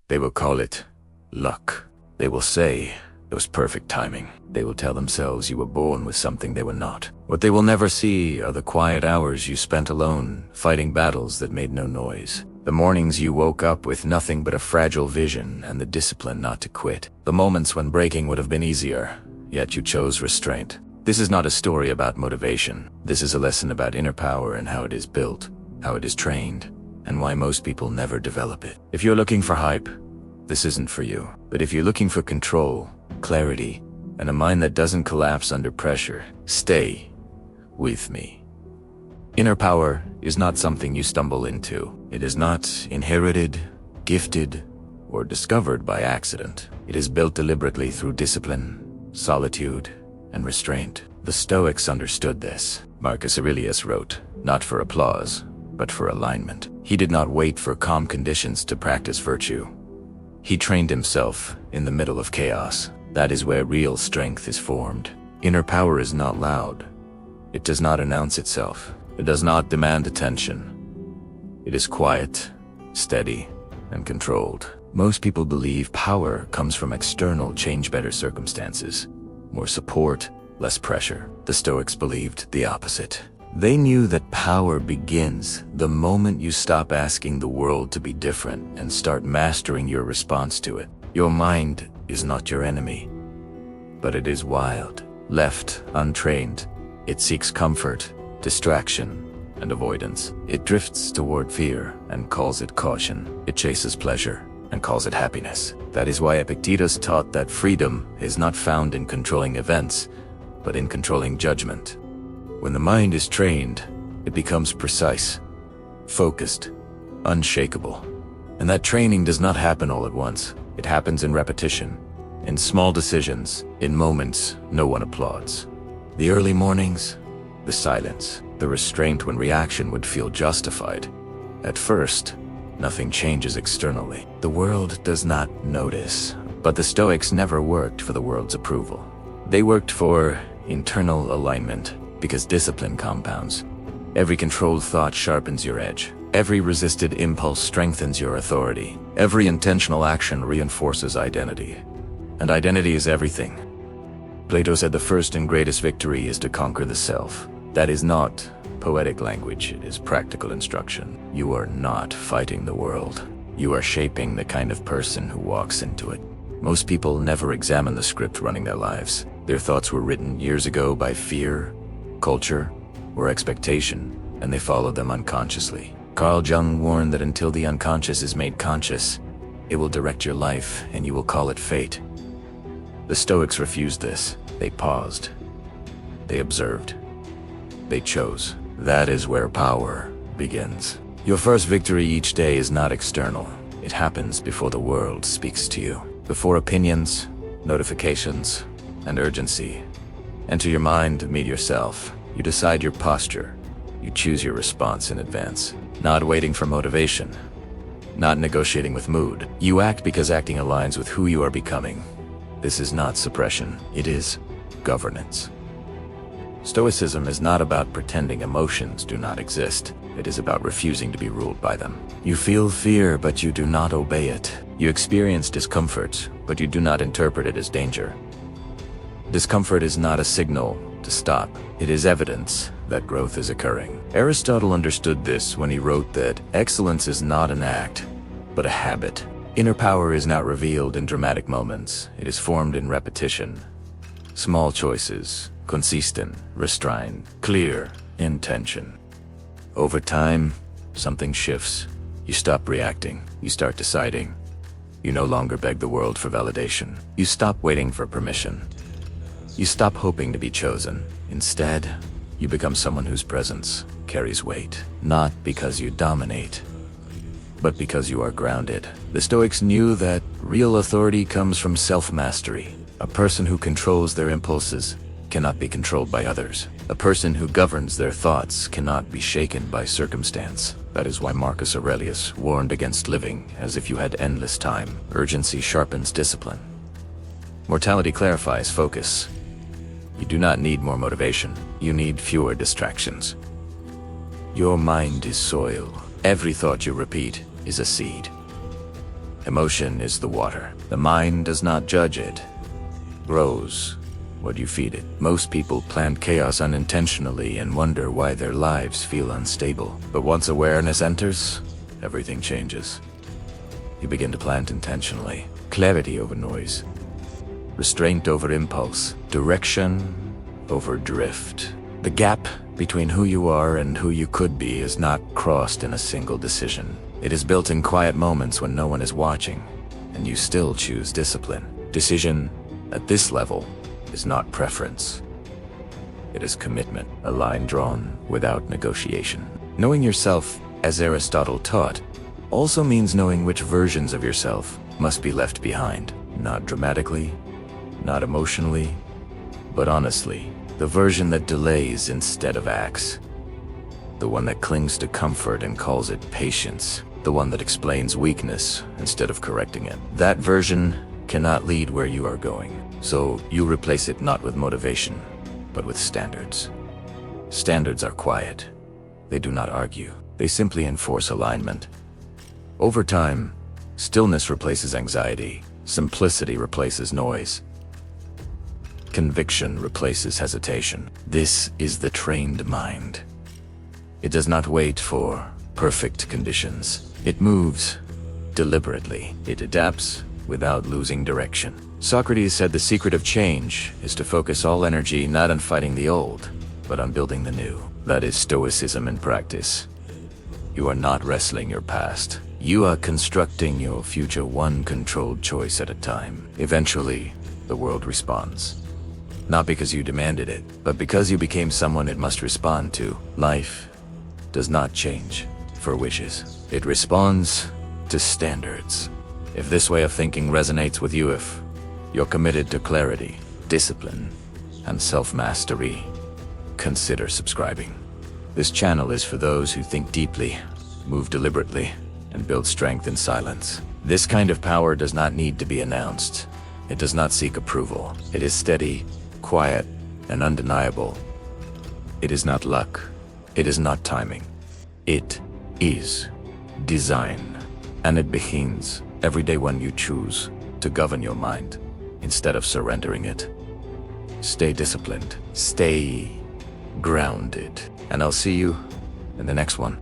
They will call it luck. They will say it was perfect timing. They will tell themselves you were born with something they were not. What they will never see are the quiet hours you spent alone, fighting battles that made no noise. The mornings you woke up with nothing but a fragile vision and the discipline not to quit. The moments when breaking would have been easier, yet you chose restraint. This is not a story about motivation. This is a lesson about inner power and how it is built, how it is trained, and why most people never develop it. If you're looking for hype, this isn't for you. But if you're looking for control, clarity, and a mind that doesn't collapse under pressure, stay with me. Inner power is not something you stumble into. It is not inherited, gifted, or discovered by accident. It is built deliberately through discipline, solitude, and restraint. The Stoics understood this. Marcus Aurelius wrote, "Not for applause, but for alignment." He did not wait for calm conditions to practice virtue. He trained himself in the middle of chaos. That is where real strength is formed. Inner power is not loud. It does not announce itself. It does not demand attention. It is quiet, steady, and controlled. Most people believe power comes from external change, better circumstances, more support, less pressure. The Stoics believed the opposite. They knew that power begins the moment you stop asking the world to be different and start mastering your response to it. Your mind is not your enemy, but it is wild. Left untrained, it seeks comfort, distraction, and avoidance. It drifts toward fear and calls it caution. It chases pleasure and calls it happiness. That is why Epictetus taught that freedom is not found in controlling events, but in controlling judgment. When the mind is trained, it becomes precise, focused, unshakable. And that training does not happen all at once. It happens in repetition, in small decisions, in moments no one applauds. The early mornings, the silence, the restraint when reaction would feel justified. At first, nothing changes externally. The world does not notice. But the Stoics never worked for the world's approval. They worked for internal alignment, because discipline compounds. Every controlled thought sharpens your edge. Every resisted impulse strengthens your authority. Every intentional action reinforces identity. And identity is everything. Plato said the first and greatest victory is to conquer the self. That is not poetic language, it is practical instruction. You are not fighting the world. You are shaping the kind of person who walks into it. Most people never examine the script running their lives. Their thoughts were written years ago by fear, culture, or expectation, and they follow them unconsciously. Carl Jung warned that until the unconscious is made conscious, it will direct your life and you will call it fate. The Stoics refused this. They paused. They observed. They chose. That is where power begins. Your first victory each day is not external. It happens before the world speaks to you. Before opinions, notifications, and urgency enter your mind, meet yourself. You decide your posture. You choose your response in advance. Not waiting for motivation. Not negotiating with mood. You act because acting aligns with who you are becoming. This is not suppression. It is governance. Stoicism is not about pretending emotions do not exist. It is about refusing to be ruled by them. You feel fear, but you do not obey it. You experience discomfort, but you do not interpret it as danger. Discomfort is not a signal to stop. It is evidence that growth is occurring. Aristotle understood this when he wrote that excellence is not an act, but a habit. Inner power is not revealed in dramatic moments. It is formed in repetition. Small choices, consistent, restrained, clear intention. Over time, something shifts. You stop reacting. You start deciding. You no longer beg the world for validation. You stop waiting for permission. You stop hoping to be chosen. Instead, you become someone whose presence carries weight. Not because you dominate, but because you are grounded. The Stoics knew that real authority comes from self-mastery. A person who controls their impulses cannot be controlled by others. A person who governs their thoughts cannot be shaken by circumstance. That is why Marcus Aurelius warned against living as if you had endless time. Urgency sharpens discipline. Mortality clarifies focus. You do not need more motivation. You need fewer distractions. Your mind is soil. Every thought you repeat is a seed. Emotion is the water. The mind does not judge it. Grows what you feed it. Most people plant chaos unintentionally and wonder why their lives feel unstable. But once awareness enters, everything changes. You begin to plant intentionally. Clarity over noise. Restraint over impulse. Direction over drift. The gap between who you are and who you could be is not crossed in a single decision. It is built in quiet moments when no one is watching, and you still choose discipline. Decision at this level is not preference. It is commitment, a line drawn without negotiation. Knowing yourself, as Aristotle taught, also means knowing which versions of yourself must be left behind. Not dramatically, not emotionally, but honestly. The version that delays instead of acts. The one that clings to comfort and calls it patience. The one that explains weakness instead of correcting it. That version cannot lead where you are going. So you replace it not with motivation, but with standards. Standards are quiet. They do not argue. They simply enforce alignment. Over time, stillness replaces anxiety. Simplicity replaces noise. Conviction replaces hesitation. This is the trained mind. It does not wait for perfect conditions. It moves deliberately. It adapts without losing direction. Socrates said the secret of change is to focus all energy not on fighting the old, but on building the new. That is Stoicism in practice. You are not wrestling your past. You are constructing your future one controlled choice at a time. Eventually, the world responds. Not because you demanded it, but because you became someone it must respond to. Life does not change for wishes. It responds to standards. If this way of thinking resonates with you, if you're committed to clarity, discipline, and self-mastery, consider subscribing. This channel is for those who think deeply, move deliberately, and build strength in silence. This kind of power does not need to be announced. It does not seek approval. It is steady, quiet, and undeniable. It is not luck. It is not timing. It is design. And it begins every day when you choose to govern your mind instead of surrendering it. Stay disciplined. Stay grounded. And I'll see you in the next one.